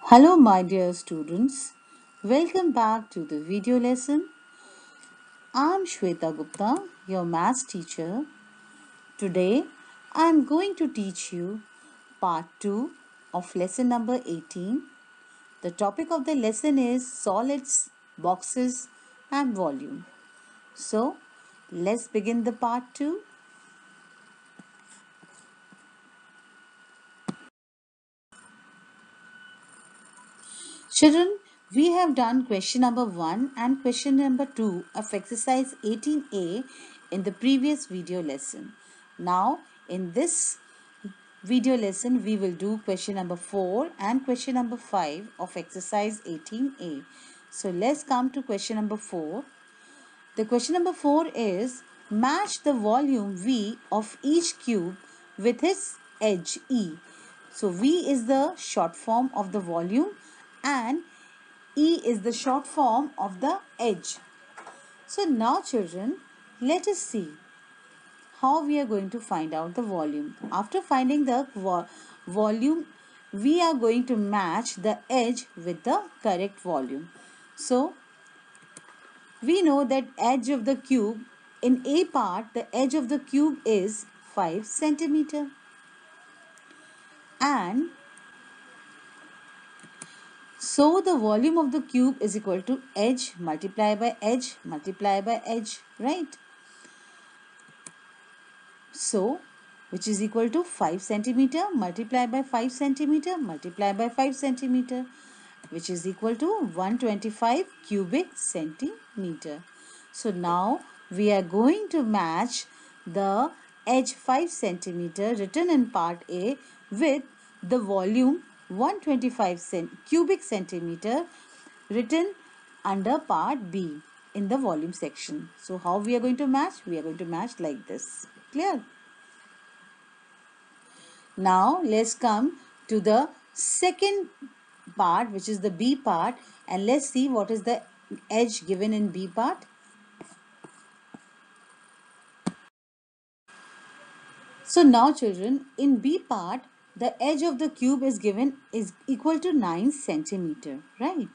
Hello, my dear students. Welcome back to the video lesson. I'm Shweta Gupta, your maths teacher. Today, I'm going to teach you part 2 of lesson number 18. The topic of the lesson is solids, boxes, and volume. So, let's begin the part 2. Children, we have done question number 1 and question number 2 of exercise 18A in the previous video lesson. Now, in this video lesson, we will do question number 4 and question number 5 of exercise 18A. So, let's come to question number 4. The question number 4 is match the volume V of each cube with its edge E. So, V is the short form of the volume and E is the short form of the edge. So now children, let us see how we are going to find out the volume. After finding the volume, we are going to match the edge with the correct volume. So we know that edge of the cube, in A part, the edge of the cube is 5 centimeter. And so the volume of the cube is equal to edge multiplied by edge multiplied by edge, right? So, which is equal to 5 centimeter multiplied by 5 centimeter multiplied by 5 centimeter, which is equal to 125 cubic centimeter. So, now we are going to match the edge 5 centimeter written in part A with the volume 125 cubic centimeter written under part B in the volume section. So, how we are going to match? We are going to match like this. Clear? Now let's come to the second part, which is the B part, and let's see what is the edge given in B part. So now children, in B part, the edge of the cube is given is equal to 9 centimeter, right?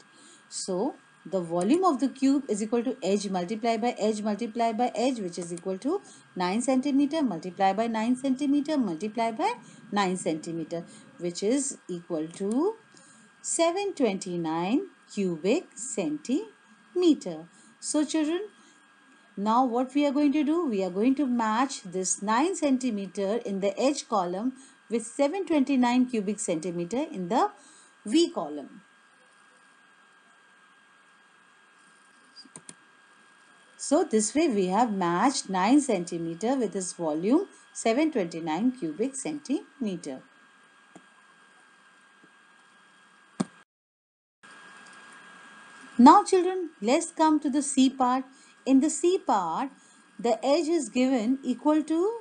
So the volume of the cube is equal to edge multiplied by edge multiplied by edge, which is equal to 9 centimeter multiplied by 9 centimeter multiplied by 9 centimeter, which is equal to 729 cubic centimeter. So children, now what we are going to do? We are going to match this 9 centimeter in the edge column with 729 cubic centimeter in the V column. So this way we have matched 9 centimeter with its volume 729 cubic centimeter. Now children, let's come to the C part. In the C part, the edge is given equal to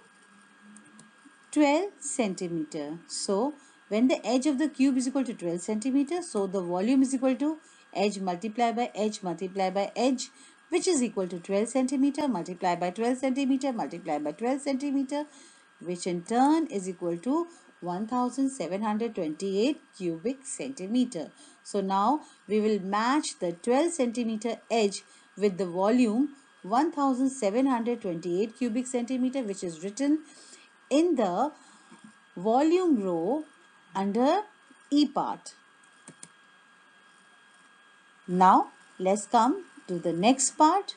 12 centimeter. So when the edge of the cube is equal to 12 centimeter, so the volume is equal to edge multiplied by edge multiplied by edge, which is equal to 12 centimeter multiplied by 12 centimeter multiplied by 12 centimeter, which in turn is equal to 1728 cubic centimeter. So now we will match the 12 centimeter edge with the volume 1728 cubic centimeter, which is written in the volume row under E part. Now let's come to the next part.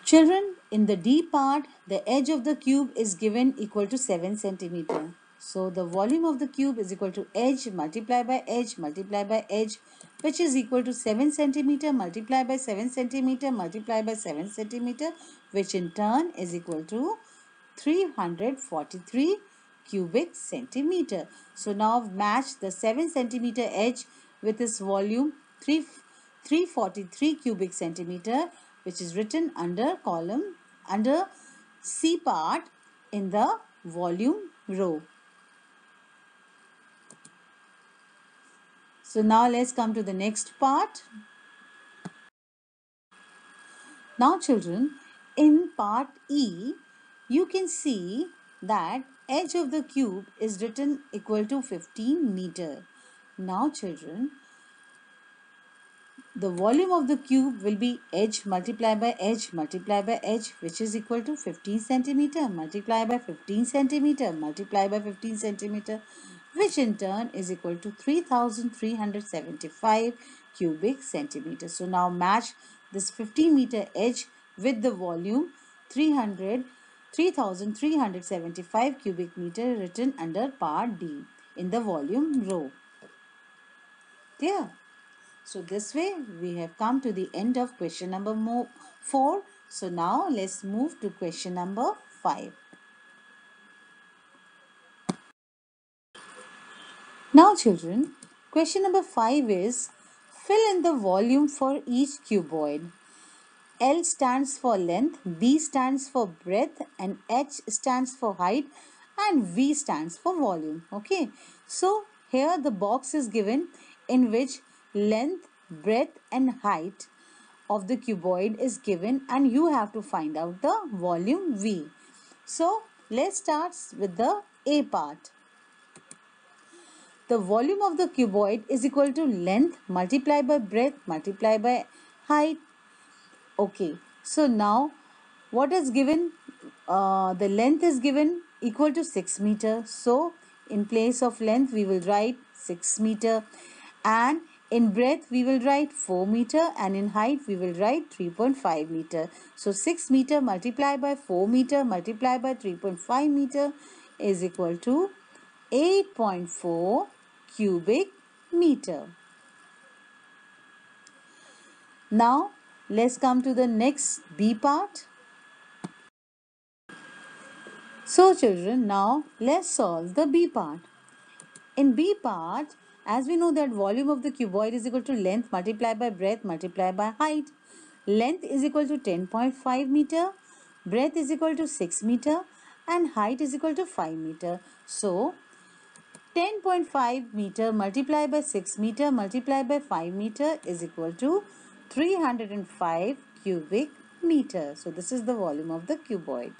Children, in the D part, the edge of the cube is given equal to 7 centimeter. So the volume of the cube is equal to edge multiplied by edge multiplied by edge, which is equal to 7 centimeter multiplied by 7 centimeter multiplied by 7 centimeter, which in turn is equal to 343 cubic centimeter. So now match the 7 centimeter edge with its volume 343 cubic centimeter, which is written under column under C part in the volume row. So now let's come to the next part. Now children, in part E, you can see that edge of the cube is written equal to 15 meter. Now children, the volume of the cube will be edge multiplied by edge multiplied by edge, which is equal to 15 centimeter multiplied by 15 centimeter multiplied by 15 centimeter, which in turn is equal to 3375 cubic centimeters. So now match this 15-meter edge with the volume 3375 cubic meter written under part D in the volume row. Clear? So this way we have come to the end of question number 4. So now let's move to question number 5. Now children, question number 5 is fill in the volume for each cuboid. L stands for length, B stands for breadth, and H stands for height, and V stands for volume. Okay, so here the box is given in which length, breadth, and height of the cuboid is given, and you have to find out the volume V. So let's start with the A part. The volume of the cuboid is equal to length multiplied by breadth multiplied by height. Okay, so now what is given? The length is given equal to 6 meter. So in place of length we will write 6 meter, and in breadth we will write 4 meter, and in height we will write 3.5 meter. So 6 meter multiplied by 4 meter multiplied by 3.5 meter is equal to 8.4 cubic meter. Now let's come to the next B part. So children, now let's solve the B part. In B part, as we know that volume of the cuboid is equal to length multiplied by breadth multiplied by height. Length is equal to 10.5 meter, breadth is equal to 6 meter, and height is equal to 5 meter. So 10.5 meter multiplied by 6 meter multiplied by 5 meter is equal to 305 cubic meter. So this is the volume of the cuboid.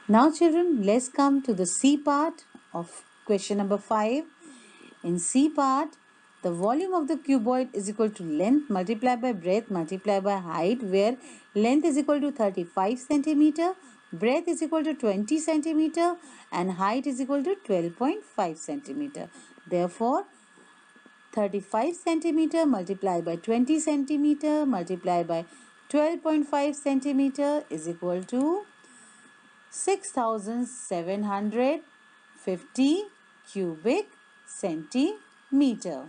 Now children, let's come to the C part of question number 5. In C part, the volume of the cuboid is equal to length multiplied by breadth multiplied by height, where length is equal to 35 centimeter, breadth is equal to 20 centimeter, and height is equal to 12.5 centimeter. Therefore, 35 centimeter multiplied by 20 centimeter multiplied by 12.5 centimeter is equal to 6750 cubic centimeter.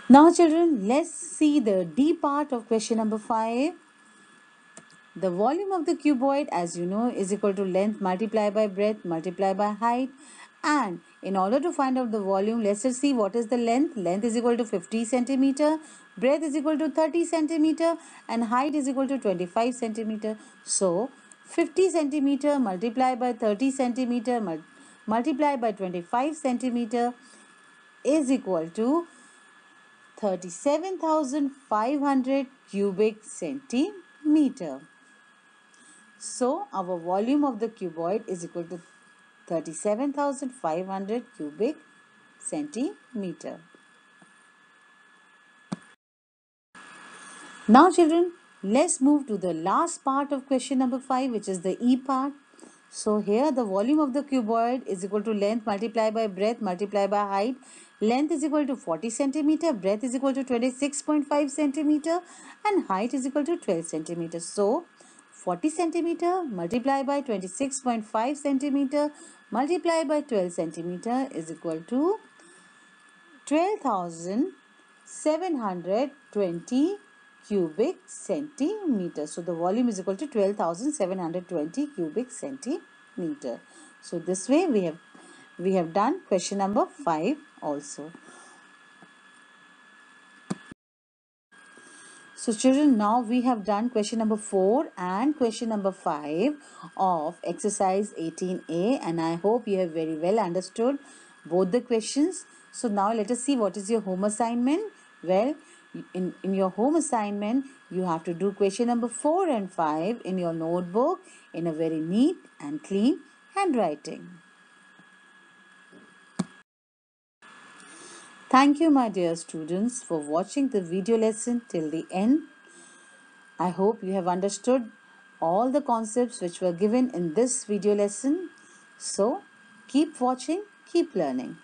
Now children, let's see the D part of question number 5. The volume of the cuboid, as you know, is equal to length multiplied by breadth multiplied by height. And in order to find out the volume, let's just see what is the length. Length is equal to 50 centimeter, breadth is equal to 30 centimeter, and height is equal to 25 centimeter. So 50 centimeter multiplied by 30 centimeter multiplied by 25 centimeter is equal to 37,500 cubic centimeter. So our volume of the cuboid is equal to 37,500 cubic centimeter. Now children, let's move to the last part of question number 5, which is the E part. So here the volume of the cuboid is equal to length multiplied by breadth multiplied by height. Length is equal to 40 centimeter, breadth is equal to 26.5 centimeter, and height is equal to 12 centimeter. So 40 centimeter multiplied by 26.5 centimeter multiplied by 12 centimeter is equal to 12,720 cubic centimeter. So the volume is equal to 12,720 cubic centimeter. So this way we have done question number 5 also. So children, now we have done question number 4 and question number 5 of exercise 18A, and I hope you have very well understood both the questions. So now let us see what is your home assignment. Well, in your home assignment, you have to do question number 4 and 5 in your notebook in a very neat and clean handwriting. Thank you, my dear students, for watching the video lesson till the end. I hope you have understood all the concepts which were given in this video lesson. So, keep watching, keep learning.